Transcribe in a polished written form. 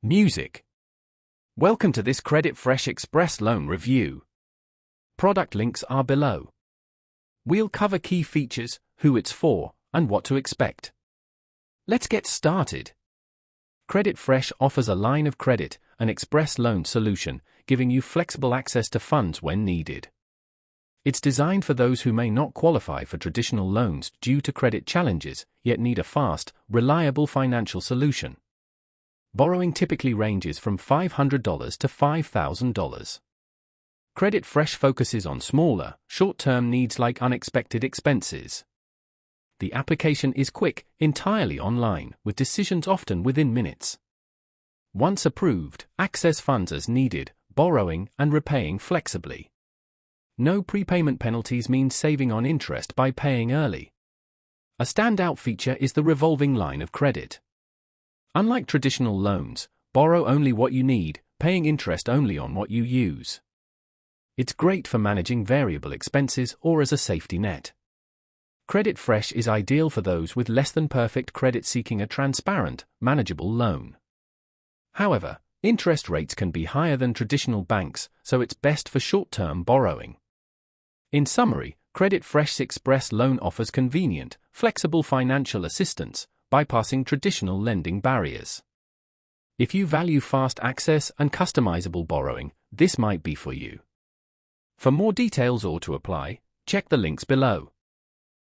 Music. Welcome to this CreditFresh Express Loan review. Product links are below. We'll cover key features, who it's for, and what to expect. Let's get started. CreditFresh offers a line of credit, an express loan solution, giving you flexible access to funds when needed. It's designed for those who may not qualify for traditional loans due to credit challenges, yet need a fast, reliable financial solution. Borrowing typically ranges from $500 to $5,000. CreditFresh focuses on smaller, short-term needs like unexpected expenses. The application is quick, entirely online, with decisions often within minutes. Once approved, access funds as needed, borrowing and repaying flexibly. No prepayment penalties mean saving on interest by paying early. A standout feature is the revolving line of credit. Unlike traditional loans, borrow only what you need, paying interest only on what you use. It's great for managing variable expenses or as a safety net. CreditFresh is ideal for those with less than perfect credit seeking a transparent, manageable loan. However, interest rates can be higher than traditional banks, so it's best for short-term borrowing. In summary, CreditFresh's Express Loan offers convenient, flexible financial assistance, bypassing traditional lending barriers. If you value fast access and customizable borrowing, this might be for you. For more details or to apply, check the links below.